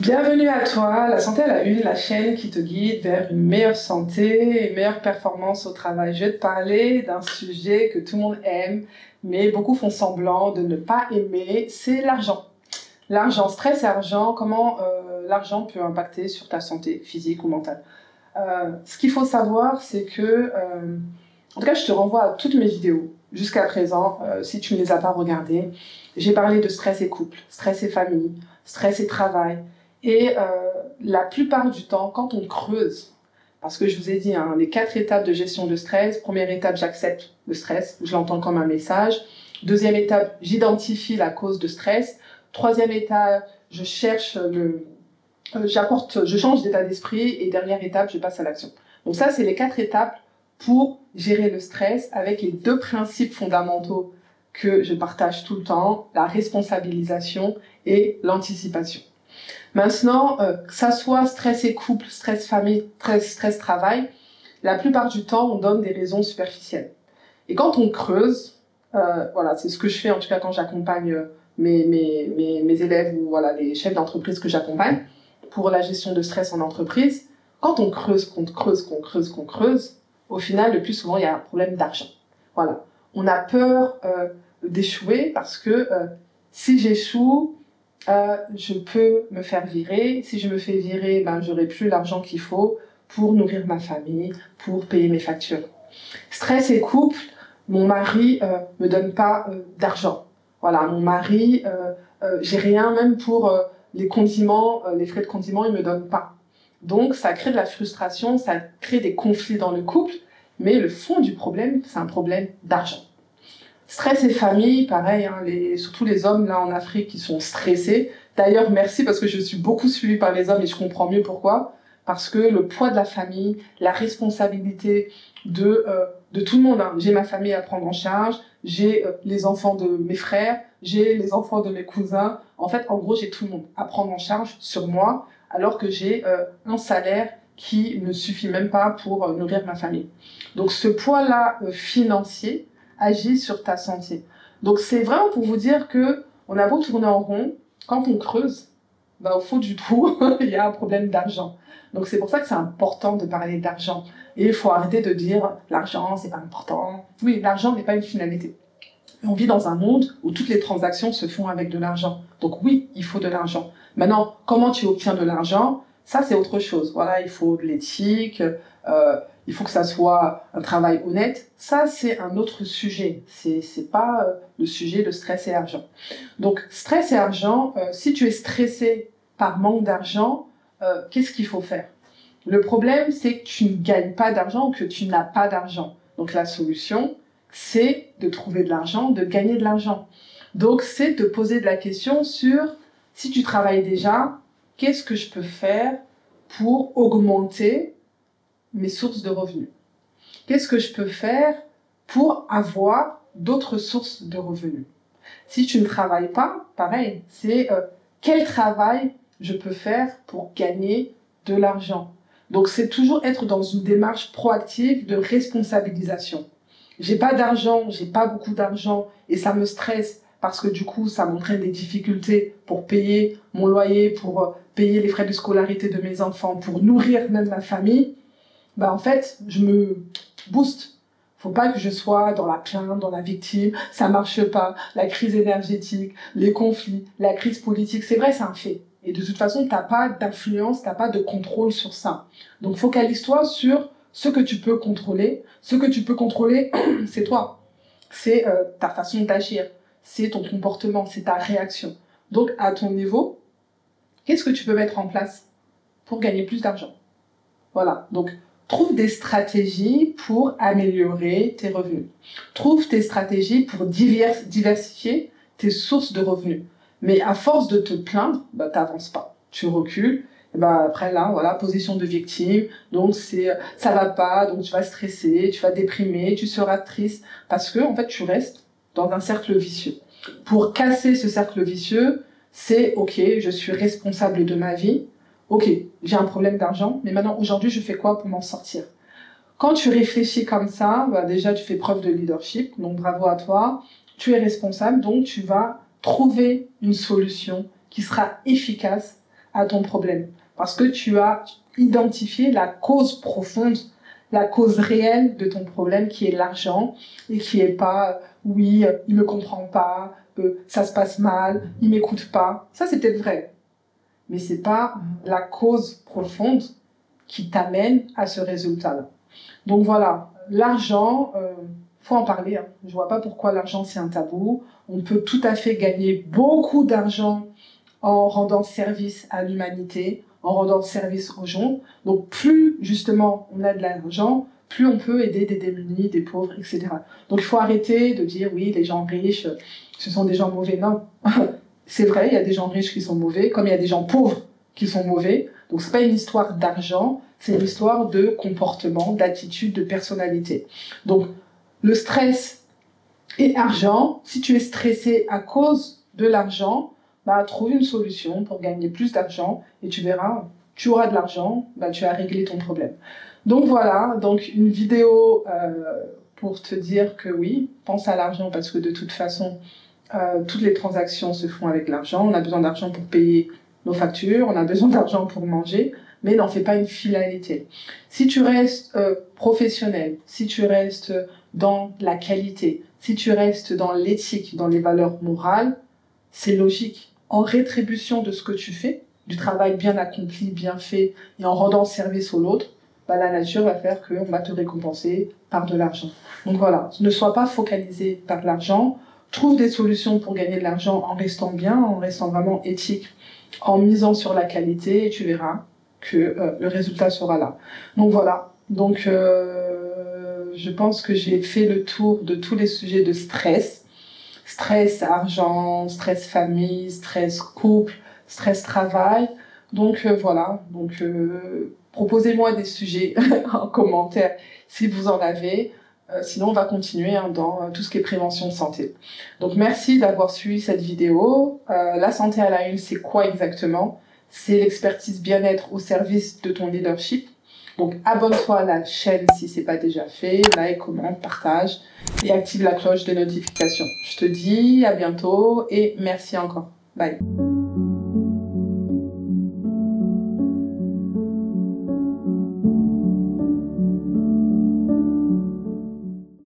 Bienvenue à toi, La Santé à la Une, la chaîne qui te guide vers une meilleure santé et une meilleure performance au travail. Je vais te parler d'un sujet que tout le monde aime, mais beaucoup font semblant de ne pas aimer, c'est l'argent. L'argent, stress et argent, comment l'argent peut impacter sur ta santé physique ou mentale. Ce qu'il faut savoir, c'est que, en tout cas, je te renvoie à toutes mes vidéos jusqu'à présent, si tu ne les as pas regardées. J'ai parlé de stress et couple, stress et famille, stress et travail. Et la plupart du temps, quand on creuse, parce que je vous ai dit, hein, les 4 étapes de gestion de stress. Première étape, j'accepte le stress, je l'entends comme un message. Deuxième étape, j'identifie la cause de stress. Troisième étape, je cherche je change d'état d'esprit. Et dernière étape, je passe à l'action. Donc ça, c'est les 4 étapes pour gérer le stress avec les 2 principes fondamentaux que je partage tout le temps, la responsabilisation et l'anticipation. Maintenant, que ça soit stress et couple, stress famille, stress travail, la plupart du temps, on donne des raisons superficielles. Et quand on creuse, voilà, c'est ce que je fais en tout cas quand j'accompagne mes élèves ou voilà, les chefs d'entreprise que j'accompagne pour la gestion de stress en entreprise. Quand on creuse, qu'on creuse, au final, le plus souvent, il y a un problème d'argent. Voilà. On a peur d'échouer parce que si j'échoue, je peux me faire virer. Si je me fais virer, j'aurai plus l'argent qu'il faut pour nourrir ma famille, pour payer mes factures. Stress et couple, mon mari me donne pas d'argent. Voilà, mon mari, j'ai rien même pour les condiments, les frais de condiments, il me donne pas. Donc ça crée de la frustration, ça crée des conflits dans le couple, mais le fond du problème, c'est un problème d'argent. Stress et famille, pareil, hein, surtout les hommes là en Afrique qui sont stressés. D'ailleurs, merci parce que je suis beaucoup suivie par les hommes et je comprends mieux pourquoi. Parce que le poids de la famille, la responsabilité de tout le monde. Hein. J'ai ma famille à prendre en charge, j'ai les enfants de mes frères, j'ai les enfants de mes cousins. En fait, en gros, j'ai tout le monde à prendre en charge sur moi, alors que j'ai un salaire qui ne suffit même pas pour nourrir ma famille. Donc ce poids-là financier agit sur ta santé. Donc c'est vraiment pour vous dire que on a beau tourner en rond, quand on creuse, au fond du trou, il y a un problème d'argent. Donc c'est pour ça que c'est important de parler d'argent. Et il faut arrêter de dire l'argent c'est pas important. Oui, l'argent n'est pas une finalité. On vit dans un monde où toutes les transactions se font avec de l'argent. Donc oui, il faut de l'argent. Maintenant, comment tu obtiens de l'argent? Ça, c'est autre chose. Voilà, il faut de l'éthique, il faut que ça soit un travail honnête. Ça, c'est un autre sujet. C'est pas le sujet de stress et argent. Donc, stress et argent, si tu es stressé par manque d'argent, qu'est-ce qu'il faut faire? Le problème, c'est que tu ne gagnes pas d'argent ou que tu n'as pas d'argent. Donc, la solution, c'est de trouver de l'argent, de gagner de l'argent. Donc, c'est de poser de la question sur, si tu travailles déjà, qu'est-ce que je peux faire pour augmenter mes sources de revenus? Qu'est-ce que je peux faire pour avoir d'autres sources de revenus? Si tu ne travailles pas, pareil, c'est quel travail je peux faire pour gagner de l'argent? Donc, c'est toujours être dans une démarche proactive de responsabilisation. J'ai pas d'argent, j'ai pas beaucoup d'argent et ça me stresse parce que du coup, ça m'entraîne des difficultés pour payer mon loyer, pour payer les frais de scolarité de mes enfants, pour nourrir même ma famille. En fait, je me booste. Faut pas que je sois dans la plainte, dans la victime, ça marche pas, la crise énergétique, les conflits, la crise politique, c'est vrai, c'est un fait. Et de toute façon, t'as pas d'influence, t'as pas de contrôle sur ça. Donc, focalise-toi sur ce que tu peux contrôler. Ce que tu peux contrôler, c'est toi. C'est ta façon d'agir. C'est ton comportement, c'est ta réaction. Donc, à ton niveau, qu'est-ce que tu peux mettre en place pour gagner plus d'argent? Voilà. Donc, trouve des stratégies pour améliorer tes revenus. Trouve tes stratégies pour diversifier tes sources de revenus. Mais à force de te plaindre, t'avances pas. Tu recules. Et après là, voilà, position de victime. Donc ça va pas, donc tu vas stresser, tu vas déprimer, tu seras triste parce que en fait tu restes dans un cercle vicieux. Pour casser ce cercle vicieux, c'est OK, je suis responsable de ma vie. OK, j'ai un problème d'argent, mais maintenant aujourd'hui, je fais quoi pour m'en sortir? Quand tu réfléchis comme ça, déjà tu fais preuve de leadership, donc bravo à toi. Tu es responsable, donc tu vas trouver une solution qui sera efficace à ton problème. Parce que tu as identifié la cause profonde, la cause réelle de ton problème qui est l'argent et qui est pas oui, il me comprend pas, ça se passe mal, il m'écoute pas. Ça c'est peut-être vrai, mais c'est pas la cause profonde qui t'amène à ce résultat-là. Donc voilà, l'argent, faut en parler. Hein. Je vois pas pourquoi l'argent c'est un tabou. On peut tout à fait gagner beaucoup d'argent en rendant service à l'humanité, en rendant service aux gens. Donc plus justement on a de l'argent, plus on peut aider des démunis, des pauvres, etc. Donc il faut arrêter de dire oui, les gens riches, ce sont des gens mauvais. Non, c'est vrai, il y a des gens riches qui sont mauvais, comme il y a des gens pauvres qui sont mauvais. Donc c'est pas une histoire d'argent, c'est une histoire de comportement, d'attitude, de personnalité. Donc le stress et argent, si tu es stressé à cause de l'argent, bah, trouve une solution pour gagner plus d'argent et tu verras, tu auras de l'argent, bah, tu as réglé ton problème. Donc voilà, donc une vidéo pour te dire que oui, pense à l'argent parce que de toute façon, toutes les transactions se font avec l'argent. On a besoin d'argent pour payer nos factures, on a besoin d'argent pour manger, mais n'en fais pas une finalité. Si tu restes professionnel, si tu restes dans la qualité, si tu restes dans l'éthique, dans les valeurs morales, c'est logique. En rétribution de ce que tu fais, du travail bien accompli, bien fait, et en rendant service au l'autre, bah, la nature va faire qu'on va te récompenser par de l'argent. Donc voilà, ne sois pas focalisé par l'argent, trouve des solutions pour gagner de l'argent en restant bien, en restant vraiment éthique, en misant sur la qualité, et tu verras que le résultat sera là. Donc voilà, donc je pense que j'ai fait le tour de tous les sujets de stress. Stress argent, stress famille, stress couple, stress travail. Donc voilà, donc proposez-moi des sujets en commentaire si vous en avez. Sinon, on va continuer hein, dans tout ce qui est prévention de santé. Donc merci d'avoir suivi cette vidéo. La santé à la une, c'est quoi exactement? C'est l'expertise bien-être au service de ton leadership. Donc abonne-toi à la chaîne si ce n'est pas déjà fait, like, commente, partage et active la cloche de notification. Je te dis à bientôt et merci encore. Bye.